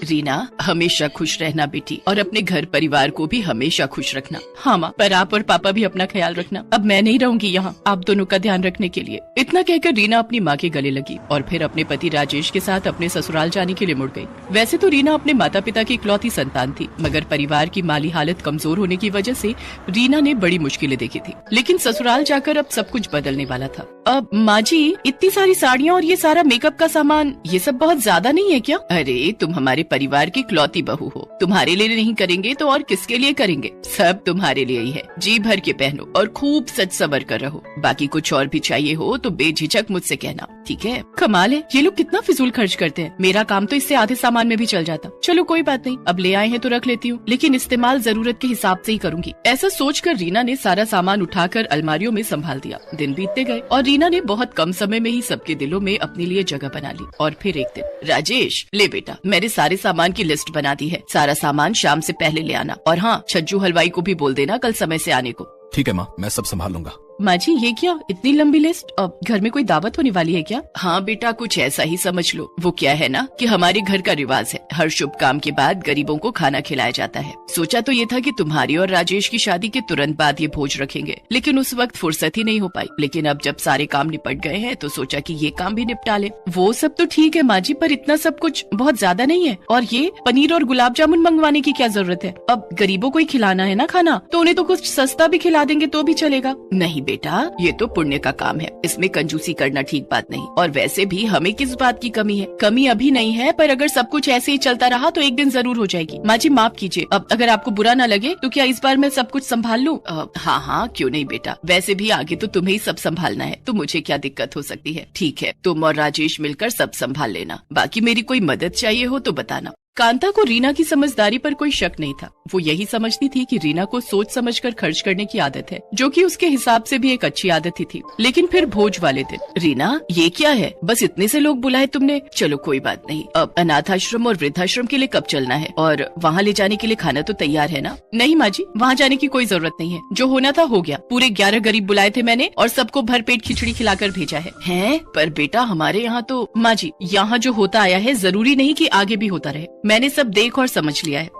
रीना, हमेशा खुश रहना बेटी, और अपने घर परिवार को भी हमेशा खुश रखना। हाँ माँ, पर आप और पापा भी अपना ख्याल रखना। अब मैं नहीं रहूंगी यहाँ आप दोनों का ध्यान रखने के लिए। इतना कहकर रीना अपनी माँ के गले लगी और फिर अपने पति राजेश के साथ अपने ससुराल जाने के लिए मुड़ गई। वैसे तो रीना अपने माता पिता की इकलौती संतान थी, मगर परिवार की माली हालत कमजोर होने की वजह से रीना ने बड़ी मुश्किलें देखी थी। लेकिन ससुराल जाकर अब सब कुछ बदलने वाला था। अब माँ जी, इतनी सारी साड़ियाँ और ये सारा मेकअप का सामान, ये सब बहुत ज्यादा नहीं है क्या? अरे तुम हमारे परिवार की इकलौती बहू हो, तुम्हारे लिए नहीं करेंगे तो और किसके लिए करेंगे? सब तुम्हारे लिए ही है। जी भर के पहनो और खूब सज सवर कर रहो। बाकी कुछ और भी चाहिए हो तो बेझिझक मुझसे कहना, ठीक है? कमाल है, ये लोग कितना फिजूल खर्च करते हैं। मेरा काम तो इससे आधे सामान में भी चल जाता। चलो कोई बात नहीं, अब ले आए हैं तो रख लेती हूँ, लेकिन इस्तेमाल जरूरत के हिसाब से ही करूंगी। ऐसा सोचकर रीना ने सारा सामान उठाकर अलमारियों में संभाल दिया। दिन बीतते गए और रीना ने बहुत कम समय में ही सबके दिलों में अपने लिए जगह बना ली। और फिर एक दिन, राजेश ले बेटा, मैंने सारे सामान की लिस्ट बना दी है, सारा सामान शाम से पहले ले आना। और हाँ, छज्जू हलवाई को भी बोल देना कल समय से आने को। ठीक है माँ, मैं सब संभाल लूंगा। माँ जी, ये क्या इतनी लंबी लिस्ट? अब घर में कोई दावत होने वाली है क्या? हाँ बेटा, कुछ ऐसा ही समझ लो। वो क्या है ना कि हमारे घर का रिवाज है, हर शुभ काम के बाद गरीबों को खाना खिलाया जाता है। सोचा तो ये था कि तुम्हारी और राजेश की शादी के तुरंत बाद ये भोज रखेंगे, लेकिन उस वक्त फुर्सत ही नहीं हो पाई। लेकिन अब जब सारे काम निपट गए हैं तो सोचा कि ये काम भी निपटा ले। वो सब तो ठीक है माँ जी, पर इतना सब कुछ बहुत ज्यादा नहीं है। और ये पनीर और गुलाब जामुन मंगवाने की क्या जरूरत है? अब गरीबों को ही खिलाना है ना खाना, तो उन्हें तो कुछ सस्ता भी खिला देंगे तो भी चलेगा। नहीं बेटा, ये तो पुण्य का काम है, इसमें कंजूसी करना ठीक बात नहीं। और वैसे भी हमें किस बात की कमी है? कमी अभी नहीं है, पर अगर सब कुछ ऐसे ही चलता रहा तो एक दिन जरूर हो जाएगी। माँ जी माफ कीजिए, अब अगर आपको बुरा ना लगे तो क्या इस बार मैं सब कुछ संभाल लूँ? हाँ हाँ, क्यों नहीं बेटा, वैसे भी आगे तो तुम्हें ही सब संभालना है, तो मुझे क्या दिक्कत हो सकती है। ठीक है, तुम और राजेश मिलकर सब संभाल लेना, बाकी मेरी कोई मदद चाहिए हो तो बताना। कांता को रीना की समझदारी पर कोई शक नहीं था। वो यही समझती थी कि रीना को सोच समझकर खर्च करने की आदत है, जो कि उसके हिसाब से भी एक अच्छी आदत ही थी। लेकिन फिर भोज वाले दिन, रीना ये क्या है, बस इतने से लोग बुलाए तुमने? चलो कोई बात नहीं, अब अनाथ आश्रम और वृद्धाश्रम के लिए कब चलना है, और वहाँ ले जाने के लिए खाना तो तैयार है ना? नहीं माँ जी, वहाँ जाने की कोई जरूरत नहीं है, जो होना था हो गया। पूरे 11 गरीब बुलाए थे मैंने और सबको भरपेट खिचड़ी खिलाकर भेजा है। पर बेटा हमारे यहाँ तो माँ जी, यहाँ जो होता आया है जरूरी नहीं कि आगे भी होता रहे। मैंने सब देख और समझ लिया है।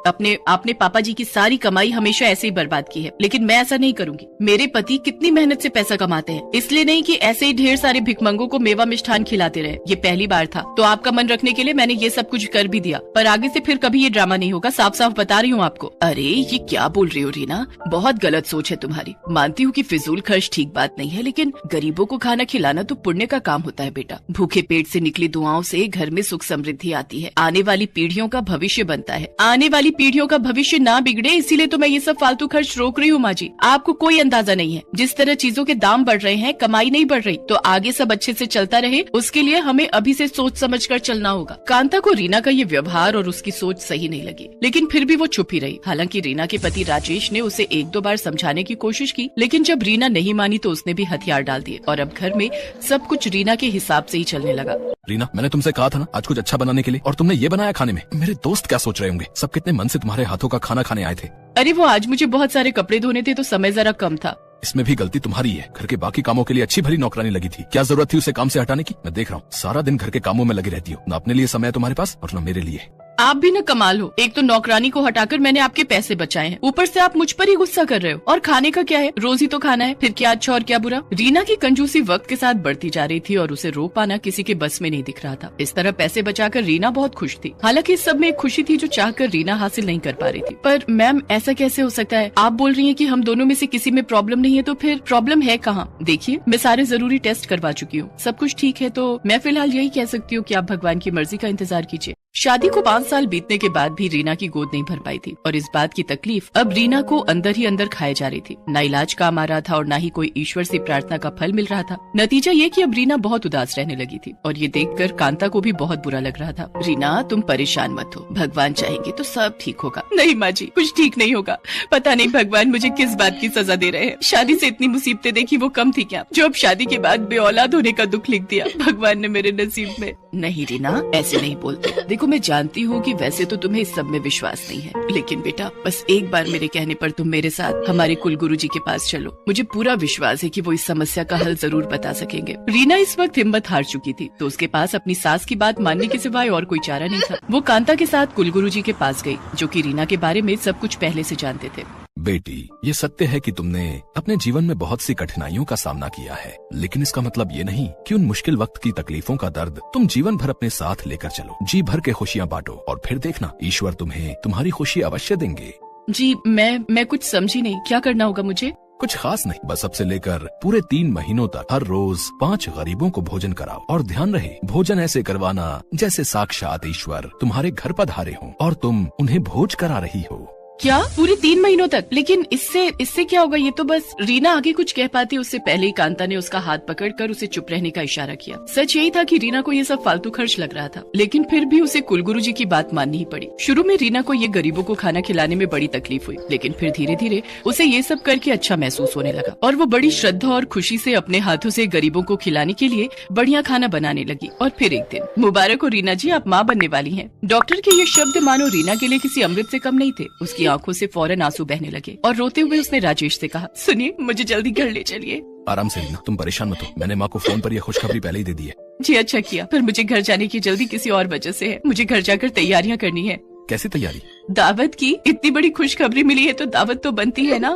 आपने पापा जी की सारी कमाई हमेशा ऐसे ही बर्बाद की है, लेकिन मैं ऐसा नहीं करूंगी। मेरे पति कितनी मेहनत से पैसा कमाते हैं, इसलिए नहीं कि ऐसे ही ढेर सारे भिखमंगों को मेवा मिष्ठान खिलाते रहे। ये पहली बार था, तो आपका मन रखने के लिए मैंने ये सब कुछ कर भी दिया, पर आगे से फिर कभी ये ड्रामा नहीं होगा, साफ साफ बता रही हूँ आपको। अरे ये क्या बोल रही हो रीना, बहुत गलत सोच है तुम्हारी। मानती हूँ कि फिजूल खर्च ठीक बात नहीं है, लेकिन गरीबों को खाना खिलाना तो पुण्य का काम होता है बेटा। भूखे पेट से निकली दुआओं से घर में सुख समृद्धि आती है, आने वाली पीढ़ियों का भविष्य बनता है। आने वाली पीढ़ियों का भविष्य ना बिगड़े, इसीलिए तो मैं ये सब फालतू खर्च रोक रही हूँ माँ जी। आपको कोई अंदाजा नहीं है, जिस तरह चीजों के दाम बढ़ रहे हैं, कमाई नहीं बढ़ रही, तो आगे सब अच्छे से चलता रहे उसके लिए हमें अभी से सोच समझकर चलना होगा। कांता को रीना का ये व्यवहार और उसकी सोच सही नहीं लगी, लेकिन फिर भी वो चुप ही रही। हालांकि रीना के पति राजेश ने उसे 1-2 बार समझाने की कोशिश की, लेकिन जब रीना नहीं मानी तो उसने भी हथियार डाल दिए और अब घर में सब कुछ रीना के हिसाब से ही चलने लगा। रीना, मैंने तुमसे कहा था ना आज कुछ अच्छा बनाने के लिए, और तुमने ये बनाया खाने में। मेरे दोस्त क्या सोच रहे होंगे, सब कितने मन से तुम्हारे हाथों का खाना खाने आए थे। अरे वो आज मुझे बहुत सारे कपड़े धोने थे तो समय जरा कम था। इसमें भी गलती तुम्हारी है। घर के बाकी कामों के लिए अच्छी भली नौकरानी लगी थी, क्या जरूरत थी उसे काम से हटाने की? मैं देख रहा हूँ सारा दिन घर के कामों में लगी रहती हो, न अपने लिए समय है तुम्हारे पास और न मेरे लिए। आप भी न कमाल हो, एक तो नौकरानी को हटाकर मैंने आपके पैसे बचाए हैं, ऊपर से आप मुझ पर ही गुस्सा कर रहे हो। और खाने का क्या है, रोज ही तो खाना है, फिर क्या अच्छा और क्या बुरा। रीना की कंजूसी वक्त के साथ बढ़ती जा रही थी और उसे रोक पाना किसी के बस में नहीं दिख रहा था। इस तरह पैसे बचाकर रीना बहुत खुश थी। हालांकि इस सब में एक खुशी थी जो चाहकर रीना हासिल नहीं कर पा रही थी। पर मैम ऐसा कैसे हो सकता है? आप बोल रही है कि हम दोनों में से किसी में प्रॉब्लम नहीं है, तो फिर प्रॉब्लम है कहाँ? देखिए मैं सारे जरूरी टेस्ट करवा चुकी हूँ, सब कुछ ठीक है, तो मैं फिलहाल यही कह सकती हूँ कि आप भगवान की मर्जी का इंतजार कीजिए। शादी को 5 साल बीतने के बाद भी रीना की गोद नहीं भर पाई थी और इस बात की तकलीफ अब रीना को अंदर ही अंदर खाए जा रही थी। न इलाज काम आ रहा था और न ही कोई ईश्वर से प्रार्थना का फल मिल रहा था। नतीजा ये कि अब रीना बहुत उदास रहने लगी थी और ये देखकर कांता को भी बहुत बुरा लग रहा था। रीना तुम परेशान मत हो, भगवान चाहेंगे तो सब ठीक होगा। नहीं माँ जी, कुछ ठीक नहीं होगा। पता नहीं भगवान मुझे किस बात की सजा दे रहे हैं। शादी से इतनी मुसीबतें देखी वो कम थी क्या, जो अब शादी के बाद बेऔलाद होने का दुख लिख दिया भगवान ने मेरे नसीब में। नहीं रीना, ऐसे नहीं बोलते। देखो देखो मैं जानती हूँ कि वैसे तो तुम्हें इस सब में विश्वास नहीं है, लेकिन बेटा बस एक बार मेरे कहने पर तुम मेरे साथ हमारे कुलगुरु जी के पास चलो। मुझे पूरा विश्वास है कि वो इस समस्या का हल जरूर बता सकेंगे। रीना इस वक्त हिम्मत हार चुकी थी, तो उसके पास अपनी सास की बात मानने के सिवाय और कोई चारा नहीं था। वो कांता के साथ कुलगुरु जी के पास गयी, जो कि रीना के बारे में सब कुछ पहले से जानते थे। बेटी, ये सत्य है कि तुमने अपने जीवन में बहुत सी कठिनाइयों का सामना किया है, लेकिन इसका मतलब ये नहीं कि उन मुश्किल वक्त की तकलीफों का दर्द तुम जीवन भर अपने साथ लेकर चलो। जी भर के खुशियाँ बांटो और फिर देखना ईश्वर तुम्हें तुम्हारी खुशी अवश्य देंगे। जी मैं कुछ समझी नहीं, क्या करना होगा मुझे? कुछ खास नहीं, बस अब से लेकर पूरे 3 महीनों तक हर रोज 5 गरीबों को भोजन कराओ। और ध्यान रहे, भोजन ऐसे करवाना जैसे साक्षात ईश्वर तुम्हारे घर पधारे हों और तुम उन्हें भोज करा रही हो। क्या पूरे 3 महीनों तक? लेकिन इससे क्या होगा? ये तो बस रीना आगे कुछ कह पाती उससे पहले ही कांता ने उसका हाथ पकड़कर उसे चुप रहने का इशारा किया। सच यही था कि रीना को ये सब फालतू खर्च लग रहा था, लेकिन फिर भी उसे कुलगुरु जी की बात माननी ही पड़ी। शुरू में रीना को ये गरीबों को खाना खिलाने में बड़ी तकलीफ हुई, लेकिन फिर धीरे धीरे उसे ये सब करके अच्छा महसूस होने लगा और वो बड़ी श्रद्धा और खुशी से अपने हाथों से गरीबों को खिलाने के लिए बढ़िया खाना बनाने लगी। और फिर एक दिन, मुबारक हो रीना जी, आप माँ बनने वाली हैं। डॉक्टर के ये शब्द मानो रीना के लिए किसी अमृत से कम नहीं थे। उसकी आंखों से फौरन आंसू बहने लगे और रोते हुए उसने राजेश से कहा, सुनिए मुझे जल्दी घर ले चलिए। आराम से रीना, तुम परेशान मत हो, मैंने माँ को फोन पर यह खुशखबरी पहले ही दे दी है। जी अच्छा किया, पर मुझे घर जाने की जल्दी किसी और वजह से है। मुझे घर जाकर तैयारियाँ करनी है। कैसी तैयारी? दावत की। इतनी बड़ी खुशखबरी मिली है तो दावत तो बनती है ना।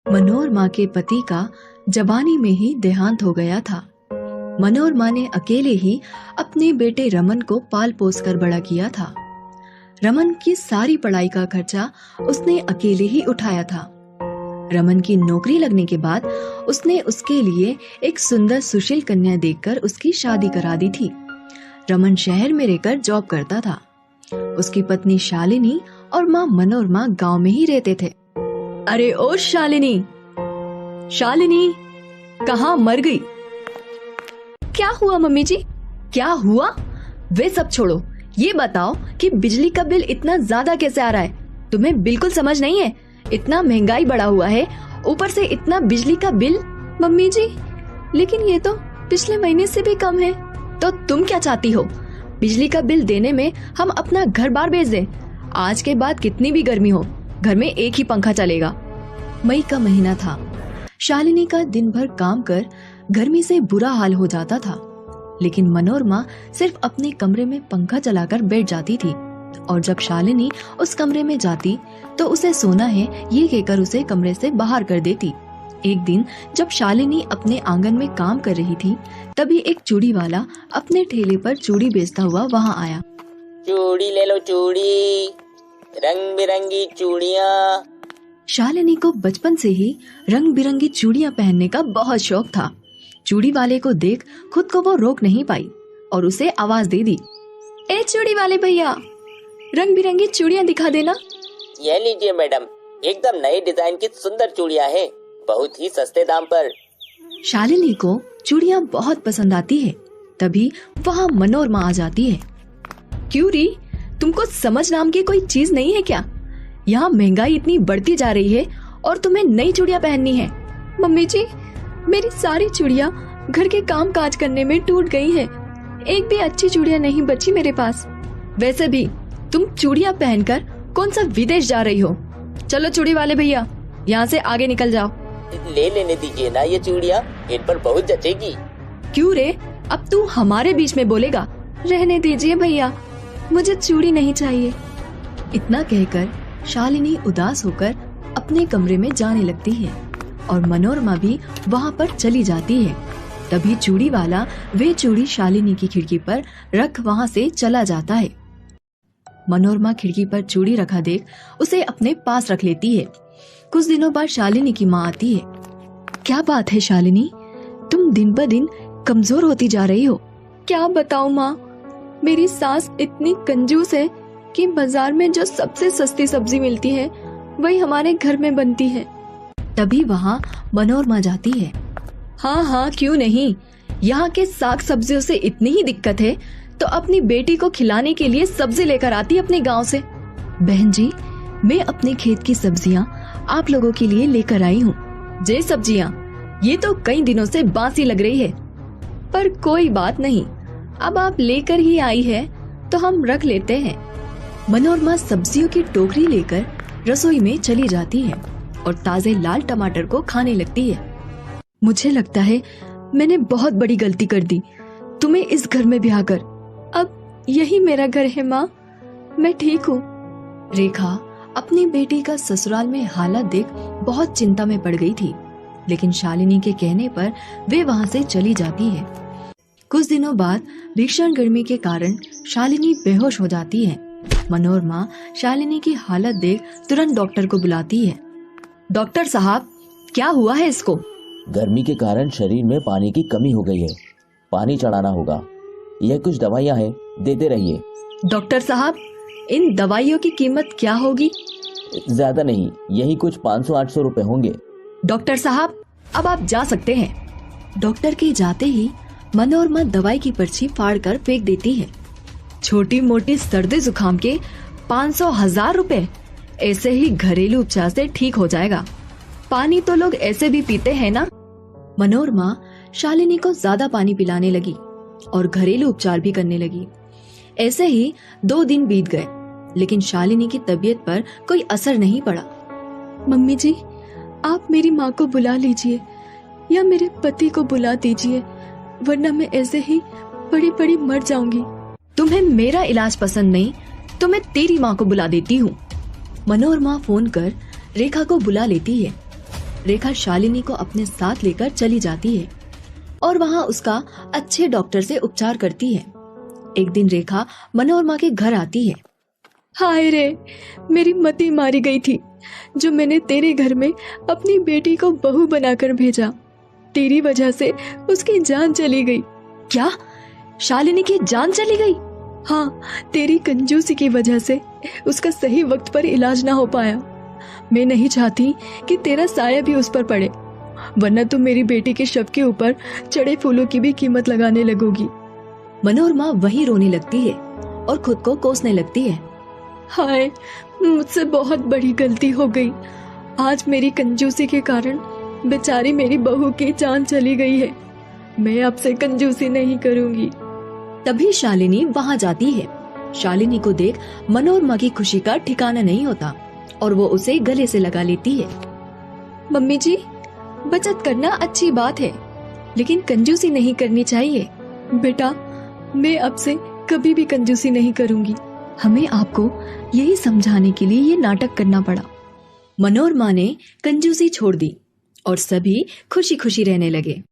मनोरमा के पति का जवानी में ही देहांत हो गया था। मनोरमा ने अकेले ही अपने बेटे रमन को पाल पोस कर बड़ा किया था। रमन की सारी पढ़ाई का खर्चा उसने अकेले ही उठाया था। रमन की नौकरी लगने के बाद उसने उसके लिए एक सुंदर सुशील कन्या देखकर उसकी शादी करा दी थी। रमन शहर में रहकर जॉब करता था। उसकी पत्नी शालिनी और माँ मनोरमा गांव में ही रहते थे। अरे ओ शालिनी, शालिनी कहाँ मर गई? क्या हुआ मम्मी जी? क्या हुआ? वे सब छोड़ो, ये बताओ कि बिजली का बिल इतना ज्यादा कैसे आ रहा है? तुम्हें बिल्कुल समझ नहीं है? इतना महंगाई बढ़ा हुआ है, ऊपर से इतना बिजली का बिल। मम्मी जी, लेकिन ये तो पिछले महीने से भी कम है। तो तुम क्या चाहती हो? बिजली का बिल देने में हम अपना घर बार बेच दें? आज के बाद कितनी भी गर्मी हो, घर में एक ही पंखा चलेगा। मई का महीना था। शालिनी का दिन भर काम कर गर्मी से बुरा हाल हो जाता था, लेकिन मनोरमा सिर्फ अपने कमरे में पंखा चलाकर बैठ जाती थी। और जब शालिनी उस कमरे में जाती तो उसे सोना है ये कहकर उसे कमरे से बाहर कर देती। एक दिन जब शालिनी अपने आंगन में काम कर रही थी, तभी एक चूड़ी वाला अपने ठेले पर चूड़ी बेचता हुआ वहां आया। चूड़ी ले लो चूड़ी, रंग बिरंगी चूड़ियाँ। शालिनी को बचपन से ही रंग बिरंगी चूड़ियाँ पहनने का बहुत शौक था। चूड़ी वाले को देख खुद को वो रोक नहीं पाई और उसे आवाज दे दी, ए चूड़ी वाले भैया, रंग बिरंगी चूड़ियाँ दिखा देना। ये लीजिए मैडम, एकदम नए डिजाइन की सुंदर चूड़ियाँ हैं, बहुत ही सस्ते दाम पर। शालिनी को चूड़ियाँ बहुत पसंद आती है। तभी वहाँ मनोरमा आ जाती है। क्यों री, तुमको समझ नाम की कोई चीज नहीं है क्या? यहाँ महंगाई इतनी बढ़ती जा रही है और तुम्हें नई चूड़ियाँ पहननी है। मम्मी जी, मेरी सारी चूड़ियाँ घर के काम काज करने में टूट गई हैं। एक भी अच्छी चूड़ियाँ नहीं बची मेरे पास। वैसे भी तुम चूड़ियाँ पहनकर कौन सा विदेश जा रही हो? चलो चूड़ी वाले भैया, यहाँ से आगे निकल जाओ। ले लेने दीजिए ना ये चूड़ियाँ, इन पर बहुत जचेगी। क्यों रे, अब तू हमारे बीच में बोलेगा? रहने दीजिए भैया, मुझे चूड़ी नहीं चाहिए। इतना कहकर शालिनी उदास होकर अपने कमरे में जाने लगती है और मनोरमा भी वहाँ पर चली जाती है। तभी चूड़ी वाला वे चूड़ी शालिनी की खिड़की पर रख वहाँ से चला जाता है। मनोरमा खिड़की पर चूड़ी रखा देख उसे अपने पास रख लेती है। कुछ दिनों बाद शालिनी की माँ आती है। क्या बात है शालिनी, तुम दिन ब दिन कमजोर होती जा रही हो। क्या बताऊँ माँ, मेरी सास इतनी कंजूस है कि बाजार में जो सबसे सस्ती सब्जी मिलती है वही हमारे घर में बनती है। तभी वहाँ मनोरमा जाती है। हाँ हाँ क्यों नहीं, यहाँ के साग सब्जियों से इतनी ही दिक्कत है तो अपनी बेटी को खिलाने के लिए सब्जी लेकर आती अपने गांव से। बहन जी, मैं अपने खेत की सब्जियाँ आप लोगों के लिए लेकर आई हूँ। ये सब्जियाँ ये तो कई दिनों से बासी लग रही है, पर कोई बात नहीं, अब आप लेकर ही आई है तो हम रख लेते हैं। मनोरमा सब्जियों की टोकरी लेकर रसोई में चली जाती है और ताजे लाल टमाटर को खाने लगती है। मुझे लगता है मैंने बहुत बड़ी गलती कर दी तुम्हें इस घर में ब्याह कर। अब यही मेरा घर है माँ, मैं ठीक हूँ। रेखा अपनी बेटी का ससुराल में हालत देख बहुत चिंता में पड़ गई थी, लेकिन शालिनी के कहने पर वे वहाँ से चली जाती है। कुछ दिनों बाद भीषण गर्मी के कारण शालिनी बेहोश हो जाती है। मनोरमा शालिनी की हालत देख तुरंत डॉक्टर को बुलाती है। डॉक्टर साहब, क्या हुआ है इसको? गर्मी के कारण शरीर में पानी की कमी हो गई है, पानी चढ़ाना होगा। यह कुछ दवाइयाँ हैं, देते रहिए। डॉक्टर साहब, इन दवाइयों की कीमत क्या होगी? ज्यादा नहीं, यही कुछ 500-800 रुपए होंगे। डॉक्टर साहब, अब आप जा सकते हैं। डॉक्टर के जाते ही मनोरमा दवाई की पर्ची फाड़ कर फेंक देती है। छोटी मोटी सर्दी जुकाम के 500-1000 रुपए, ऐसे ही घरेलू उपचार से ठीक हो जाएगा। पानी तो लोग ऐसे भी पीते हैं ना। मनोरमा शालिनी को ज्यादा पानी पिलाने लगी और घरेलू उपचार भी करने लगी। ऐसे ही 2 दिन बीत गए, लेकिन शालिनी की तबीयत पर कोई असर नहीं पड़ा। मम्मी जी, आप मेरी माँ को बुला लीजिए या मेरे पति को बुला दीजिए, वरना मैं ऐसे ही पड़ी पड़ी मर जाऊंगी। तुम्हें मेरा इलाज पसंद नहीं तो मैं तेरी माँ को बुला देती हूँ। मनोरमा फोन कर रेखा को बुला लेती है। रेखा शालिनी को अपने साथ लेकर चली जाती है और वहाँ उसका अच्छे डॉक्टर से उपचार करती है। एक दिन रेखा मनोरमा के घर आती है। हाय रे, मेरी मती मारी गई थी जो मैंने तेरे घर में अपनी बेटी को बहू बनाकर भेजा। तेरी वजह से उसकी जान चली गई। क्या? शालिनी की जान चली गई? हाँ, तेरी कंजूसी की वजह से उसका सही वक्त पर इलाज ना हो पाया। मैं नहीं चाहती कि तेरा साया भी उस पर पड़े, वरना तुम मेरी बेटी के शव के ऊपर चढ़े फूलों की भी कीमत लगाने लगोगी। मनोरमा वहीं रोने लगती है और खुद को कोसने लगती है। हाय, मुझसे बहुत बड़ी गलती हो गई। आज मेरी कंजूसी के कारण बेचारी मेरी बहू की जान चली गई है। मैं अब से कंजूसी नहीं करूंगी। तभी शालिनी वहाँ जाती है। शालिनी को देख मनोरमा की खुशी का ठिकाना नहीं होता और वो उसे गले से लगा लेती है। मम्मी जी, बचत करना अच्छी बात है, लेकिन कंजूसी नहीं करनी चाहिए। बेटा, मैं अब से कभी भी कंजूसी नहीं करूंगी। हमें आपको यही समझाने के लिए ये नाटक करना पड़ा। मनोरमा ने कंजूसी छोड़ दी और सभी खुशी खुशी रहने लगे।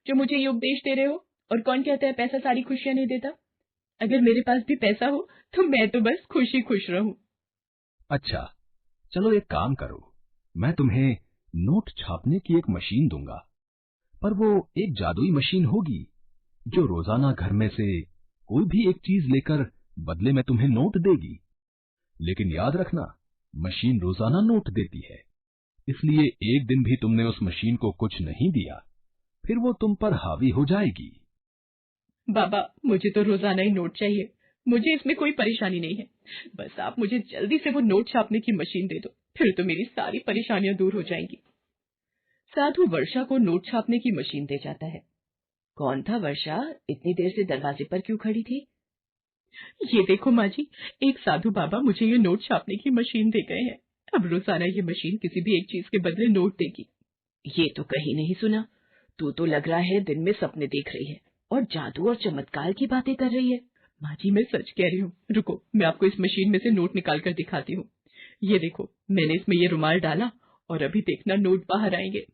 जो मुझे ये उपदेश दे रहे हो, और कौन कहता है पैसा सारी खुशियां नहीं देता? अगर मेरे पास भी पैसा हो तो मैं तो बस खुशी खुश रहूं। अच्छा, चलो एक काम करो, मैं तुम्हें नोट छापने की एक मशीन दूंगा, पर वो एक जादुई मशीन होगी जो रोजाना घर में से कोई भी एक चीज लेकर बदले में तुम्हें नोट देगी। लेकिन याद रखना, मशीन रोजाना नोट देती है, इसलिए एक दिन भी तुमने उस मशीन को कुछ नहीं दिया, फिर वो तुम पर हावी हो जाएगी। बाबा, मुझे तो रोजाना ही नोट चाहिए। मुझे इसमें कोई परेशानी नहीं है, बस आप मुझे जल्दी से वो नोट छापने की मशीन दे दो, फिर तो मेरी सारी परेशानियां दूर हो जाएंगी। साधु वर्षा को नोट छापने की मशीन दे जाता है। कौन था वर्षा? इतनी देर से दरवाजे पर क्यों खड़ी थी? ये देखो माँ जी, एक साधु बाबा मुझे ये नोट छापने की मशीन दे गए हैं। अब रोजाना ये मशीन किसी भी एक चीज के बदले नोट देगी। ये तो कहीं नहीं सुना। तू तो लग रहा है दिन में सपने देख रही है और जादू और चमत्कार की बातें कर रही है। माँ जी, मैं सच कह रही हूँ। रुको, मैं आपको इस मशीन में से नोट निकाल कर दिखाती हूँ। ये देखो, मैंने इसमें ये रुमाल डाला और अभी देखना नोट बाहर आएंगे।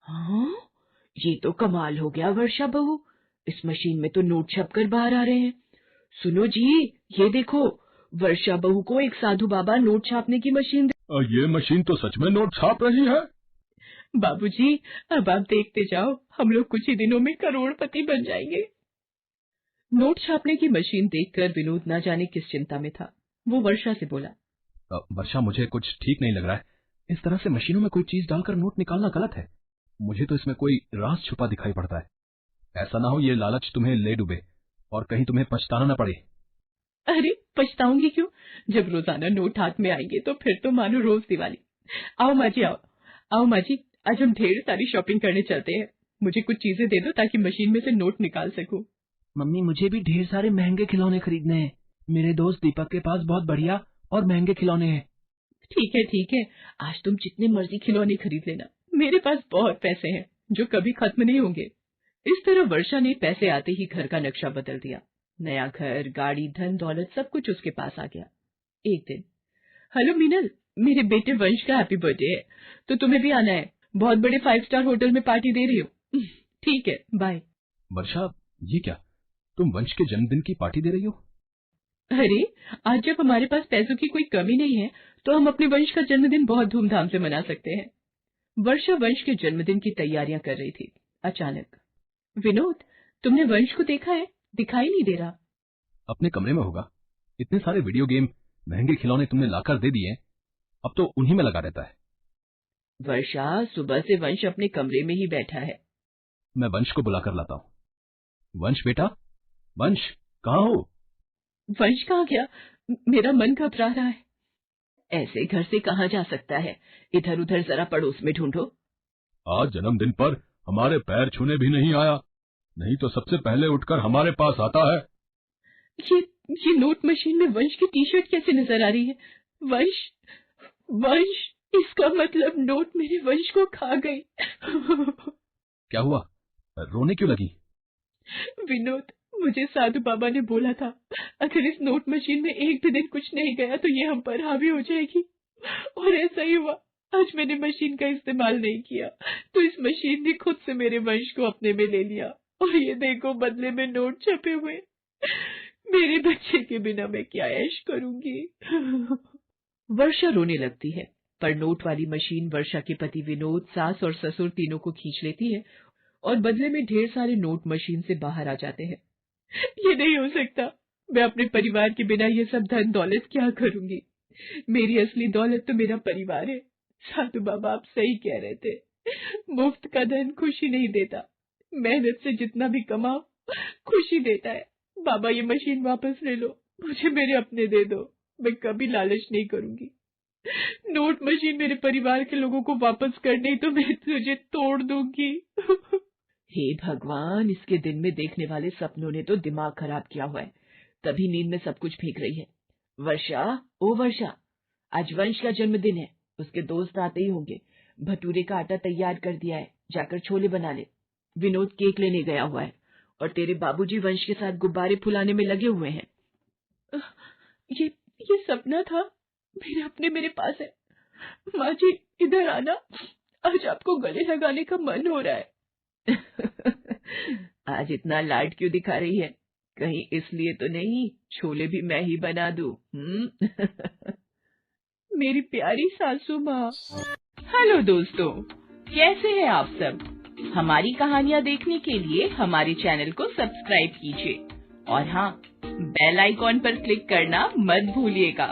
हाँ, ये तो कमाल हो गया वर्षा बहू, इस मशीन में तो नोट छपकर बाहर आ रहे हैं। सुनो जी, ये देखो, वर्षा बहू को एक साधु बाबा नोट छापने की मशीन ये मशीन तो सच में नोट छाप रही है। बाबूजी, अब आप देखते जाओ, हम लोग कुछ ही दिनों में करोड़पति बन जाएंगे। नोट छापने की मशीन देखकर विनोद न जाने किस चिंता में था। वो वर्षा से बोला, वर्षा, मुझे कुछ ठीक नहीं लग रहा है। इस तरह से मशीनों में कोई चीज डालकर नोट निकालना गलत है। मुझे तो इसमें कोई राज छुपा दिखाई पड़ता है। ऐसा ना हो ये लालच तुम्हें ले डूबे और कहीं तुम्हें पछताना न पड़े। अरे पछताऊंगी क्यों? जब रोजाना नोट हाथ में आएंगे तो फिर तो मानो रोज दिवाली। आओ माँ जी, आओ आओ माँ जी, आज हम ढेर सारी शॉपिंग करने चलते हैं। मुझे कुछ चीजें दे दो ताकि मशीन में से नोट निकाल सकूं। मम्मी मुझे भी ढेर सारे महंगे खिलौने खरीदने हैं। मेरे दोस्त दीपक के पास बहुत बढ़िया और महंगे खिलौने हैं। ठीक है, आज तुम जितने मर्जी खिलौने खरीद लेना, मेरे पास बहुत पैसे हैं जो कभी खत्म नहीं होंगे। इस तरह वर्षा ने पैसे आते ही घर का नक्शा बदल दिया। नया घर, गाड़ी, धन दौलत सब कुछ उसके पास आ गया। एक दिन, हेलो मीनल, मेरे बेटे वंश का हैप्पी बर्थडे है, तो तुम्हें भी आना है। बहुत बड़े 5 स्टार होटल में पार्टी दे रही हो। ठीक है, बाय। वर्षा, ये क्या, तुम वंश के जन्मदिन की पार्टी दे रही हो? अरे, आज जब हमारे पास पैसों की कोई कमी नहीं है तो हम अपने वंश का जन्मदिन बहुत धूमधाम से मना सकते हैं। वर्षा वंश के जन्मदिन की तैयारियां कर रही थी। अचानक, विनोद, तुमने वंश को देखा है? दिखाई नहीं दे रहा। अपने कमरे में होगा। इतने सारे वीडियो गेम, महंगे खिलौने तुमने लाकर दे दिए, अब तो उन्हीं में लगा रहता है। वर्षा, सुबह से वंश अपने कमरे में ही बैठा है। मैं वंश को बुलाकर लाता हूँ। वंश बेटा, वंश कहाँ हो? वंश कहाँ गया? मेरा मन घबरा रहा है। ऐसे घर से कहाँ जा सकता है? इधर उधर जरा पड़ोस में ढूंढो। आज जन्मदिन पर हमारे पैर छूने भी नहीं आया, नहीं तो सबसे पहले उठकर हमारे पास आता है। ये नोट मशीन में वंश की टी शर्ट कैसे नजर आ रही है? वंश, वंश, इसका मतलब नोट मेरे वंश को खा गई। क्या हुआ, रोने क्यों लगी? विनोद, मुझे साधु बाबा ने बोला था, अगर इस नोट मशीन में एक भी दिन कुछ नहीं गया तो ये हम पर हावी हो जाएगी। और ऐसा ही हुआ। आज मैंने मशीन का इस्तेमाल नहीं किया तो इस मशीन ने खुद से मेरे वंश को अपने में ले लिया। और ये देखो, बदले में नोट छपे हुए। मेरे बच्चे के बिना मैं क्या ऐश करूंगी। वर्षा रोने लगती है, पर नोट वाली मशीन वर्षा के पति विनोद, सास और ससुर तीनों को खींच लेती है और बदले में ढेर सारे नोट मशीन से बाहर आ जाते हैं। ये नहीं हो सकता। मैं अपने परिवार के बिना ये सब धन दौलत क्या करूंगी? मेरी असली दौलत तो मेरा परिवार है। साधु बाबा, आप सही कह रहे थे। मुफ्त का धन खुशी नहीं देता, मेहनत से जितना भी कमाओ खुशी देता है। बाबा, ये मशीन वापस ले लो, मुझे मेरे अपने दे दो। मैं कभी लालच नहीं करूंगी। नोट मशीन मेरे परिवार के लोगों को वापस कर, नहीं तो मैं तुझे तोड़ दूंगी। हे भगवान, इसके दिन में देखने वाले सपनों ने तो दिमाग खराब किया हुआ है, तभी नींद में सब कुछ फेंक रही है। वर्षा, ओ वर्षा, आज वंश का जन्मदिन है, उसके दोस्त आते ही होंगे। भटूरे का आटा तैयार कर दिया है, जाकर छोले बना ले। विनोद केक लेने गया हुआ है और तेरे बाबूजी वंश के साथ गुब्बारे फुलाने में लगे हुए हैं। ये सपना था, मेरे अपने मेरे पास है। माँ जी, इधर आना, आज आपको गले लगाने का मन हो रहा है। आज इतना लाड क्यों दिखा रही है? कहीं इसलिए तो नहीं छोले भी मैं ही बना दूं? मेरी प्यारी सासू माँ। हेलो दोस्तों, कैसे हैं आप सब? हमारी कहानियाँ देखने के लिए हमारे चैनल को सब्सक्राइब कीजिए और हाँ, बेल आइकॉन पर क्लिक करना मत भूलिएगा।